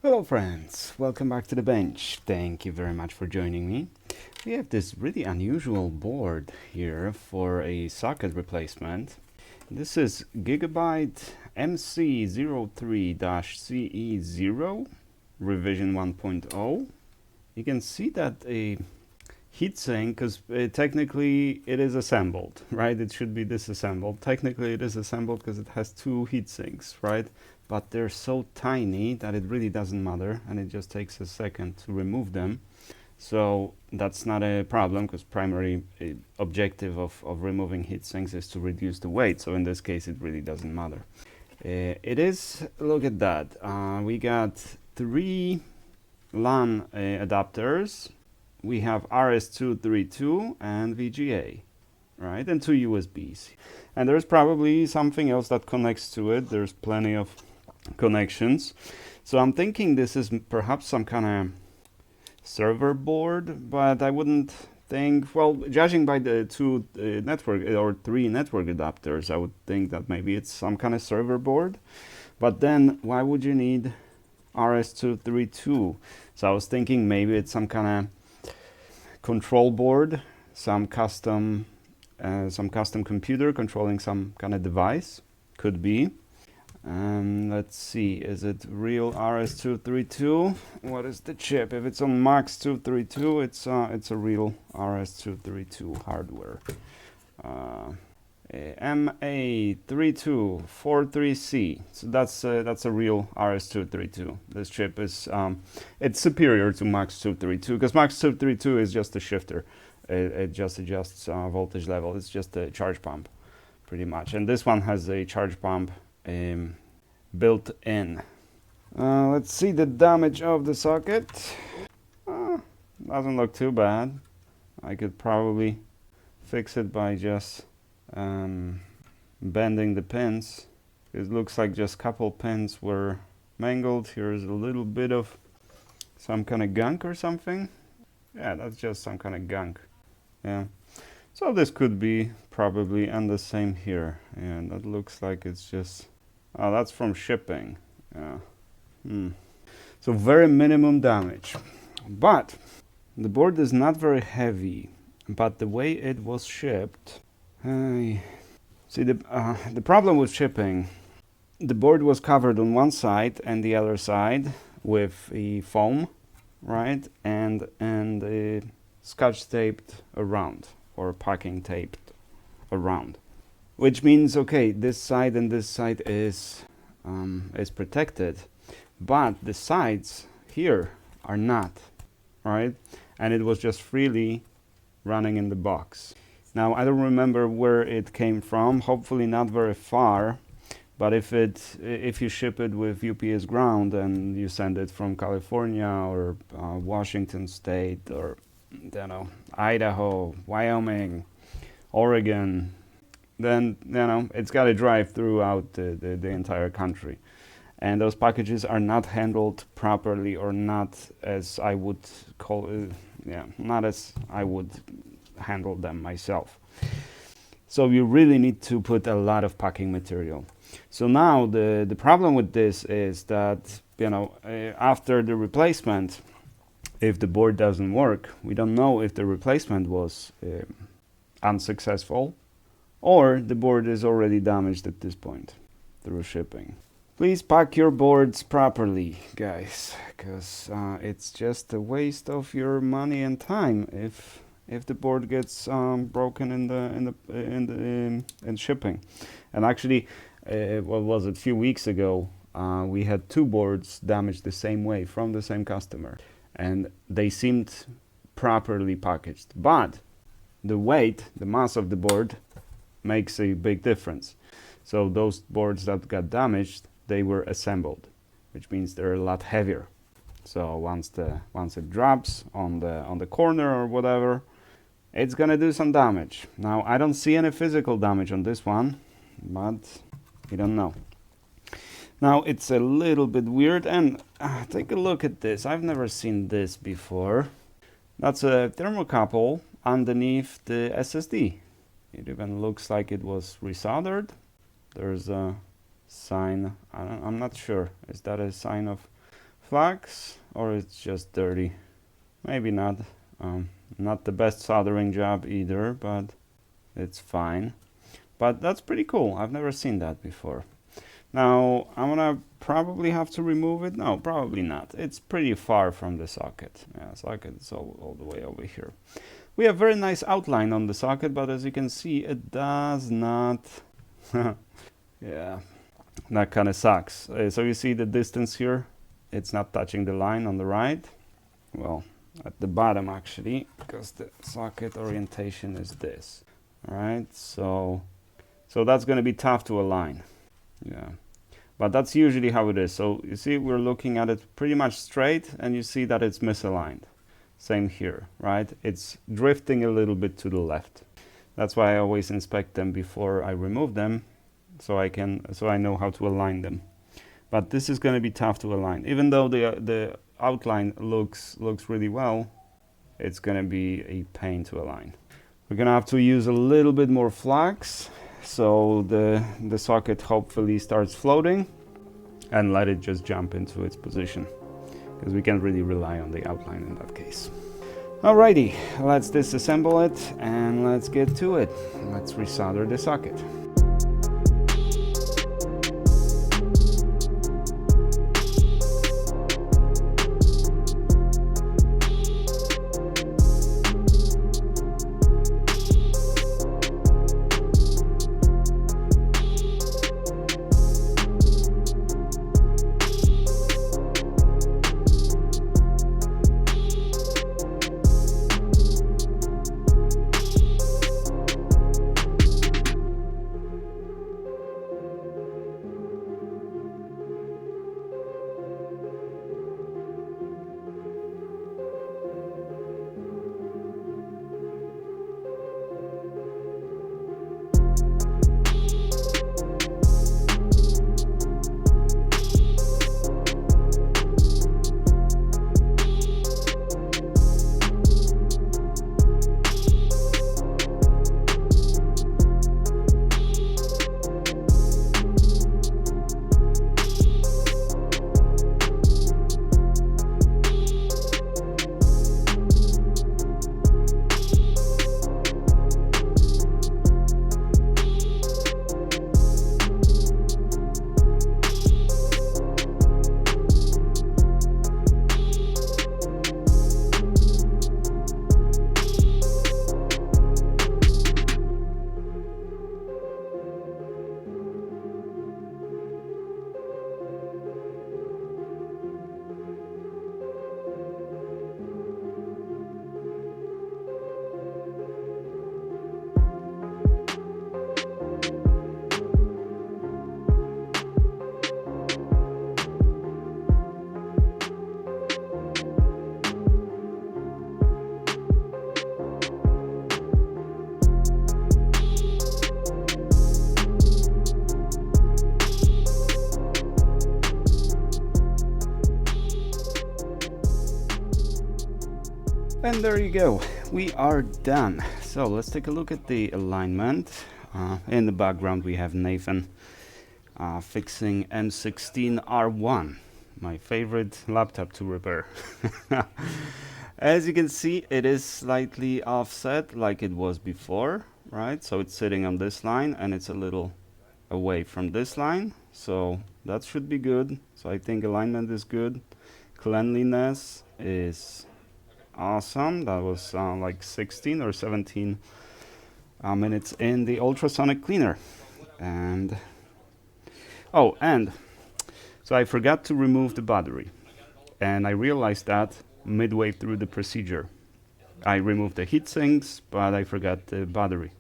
Hello friends, welcome back to the bench. Thank you very much for joining me. We have this really unusual board here for a socket replacement. This is Gigabyte MC03-CE0 revision 1.0. You can see that a heatsink, because technically it is assembled, right? It should be disassembled. Technically it is assembled because it has two heatsinks, right? But they're so tiny that it really doesn't matter, and it just takes a second to remove them. So that's not a problem, because primary objective of removing heatsinks is to reduce the weight. So in this case, it really doesn't matter. It is, look at that. We got 3 LAN adapters. We have RS232 and VGA, right? And 2 USBs. And there's probably something else that connects to it. There's plenty of connections. So I'm thinking this is perhaps some kind of server board, but I wouldn't think, well, judging by the 2 network or 3 network adapters, I would think that maybe it's some kind of server board. But then why would you need RS232? So I was thinking maybe it's some kind of control board, some custom computer controlling some kind of device. Could be. Let's see, is it real RS232? What is the chip? If it's on Max 232, it's a real RS232 hardware. MA3243C. So that's a real RS232. This chip is it's superior to Max 232, because Max 232 is just a shifter. It just adjusts voltage level. It's just a charge pump, pretty much. And this one has a charge pump built in. Let's see the damage of the socket. Doesn't look too bad. I could probably fix it by just bending the pins. It looks like just a couple pins were mangled. Here's a little bit of some kind of gunk or something. Yeah, that's just some kind of gunk. Yeah. So this could be probably, and the same here. And that looks like it's just, oh, that's from shipping. Yeah. So very minimum damage. But the board is not very heavy. But the way it was shipped, see the problem with shipping, the board was covered on one side and the other side with a foam, right? And scotch taped around, or packing taped around, which means, okay, this side and this side is protected, but the sides here are not, right? And it was just freely running in the box. Now I don't remember where it came from. Hopefully not very far. But if you ship it with UPS ground and you send it from California or Washington State, or Idaho, Wyoming, Oregon, then it's got to drive throughout the entire country, and those packages are not handled properly, or not as I would call it, not as I would handle them myself. So you really need to put a lot of packing material. So now the problem with this is that after the replacement, if the board doesn't work, we don't know if the replacement was unsuccessful, or the board is already damaged at this point through shipping. Please pack your boards properly, guys, because it's just a waste of your money and time if the board gets broken in shipping. And actually, what was it? A few weeks ago, we had 2 boards damaged the same way from the same customer, and they seemed properly packaged. But the weight, the mass of the board, makes a big difference. So those boards that got damaged, they were assembled, which means they're a lot heavier. So once it drops on the corner or whatever, it's gonna do some damage. Now I don't see any physical damage on this one, but we don't know. Now it's a little bit weird, and take a look at this. I've never seen this before. That's a thermocouple underneath the SSD. It even looks like it was resoldered. There's a sign, I'm not sure, is that a sign of flux, or it's just dirty. Maybe not. Not the best soldering job either, but it's fine. But that's pretty cool. I've never seen that before. Now, I'm gonna probably have to remove it. No, probably not. It's pretty far from the socket. Yeah, socket is all the way over here. We have very nice outline on the socket, but as you can see, it does not... yeah, that kind of sucks. So you see the distance here? It's not touching the line on the right. Well, at the bottom actually, because the socket orientation is this. All right, so that's going to be tough to align. Yeah, but that's usually how it is. So you see, we're looking at it pretty much straight, and you see that it's misaligned. Same here, right? It's drifting a little bit to the left. That's why I always inspect them before I remove them, so I know how to align them. But this is going to be tough to align. Even though the outline looks really well, it's going to be a pain to align. We're going to have to use a little bit more flux, so the socket hopefully starts floating, and let it just jump into its position, because we can't really rely on the outline in that case. Alrighty, let's disassemble it and let's get to it. Let's resolder the socket. And there you go, we are done. So let's take a look at the alignment. In the background we have Nathan fixing M16R1, my favorite laptop to repair. As you can see, it is slightly offset like it was before, right? So it's sitting on this line and it's a little away from this line, so that should be good. So I think alignment is good. Cleanliness is awesome. That was like 16 or 17 minutes in the ultrasonic cleaner. And so I forgot to remove the battery, and I realized that midway through the procedure. I removed the heat sinks, but I forgot the battery.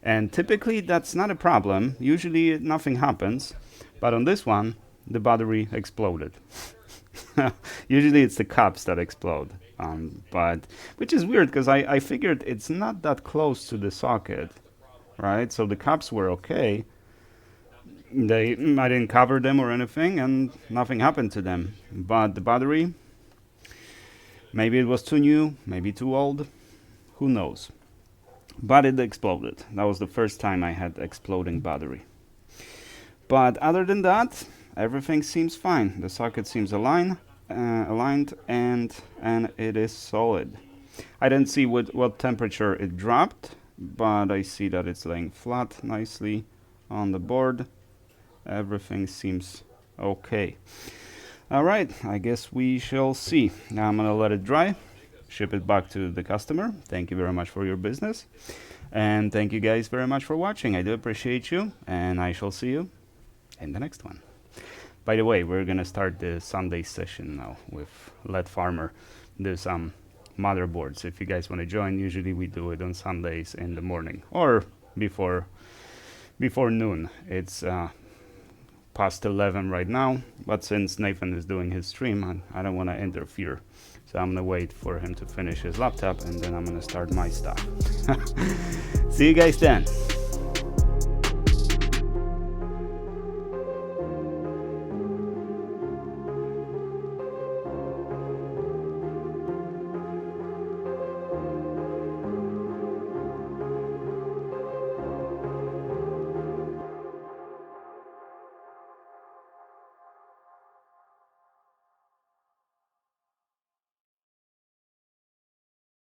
And typically that's not a problem. Usually nothing happens, but on this one the battery exploded. Usually it's the cups that explode, but which is weird because I figured it's not that close to the socket, right? So the cups were okay. I didn't cover them or anything, and nothing happened to them. But the battery, maybe it was too new, maybe too old, who knows? But it exploded. That was the first time I had exploding battery. But other than that, everything seems fine. The socket seems aligned. aligned, and it is solid. I didn't see what temperature it dropped, but I see that it's laying flat nicely on the board. Everything seems okay. All right, I guess we shall see. Now I'm gonna let it dry, ship it back to the customer. Thank you very much for your business, and thank you guys very much for watching. I do appreciate you, and I shall see you in the next one. By the way, we're gonna start the Sunday session now with LED Farmer. Do some motherboards. If you guys want to join, usually we do it on Sundays in the morning or before noon. It's past 11 right now, but since Nathan is doing his stream, I don't want to interfere. So I'm gonna wait for him to finish his laptop, and then I'm gonna start my stuff. See you guys then.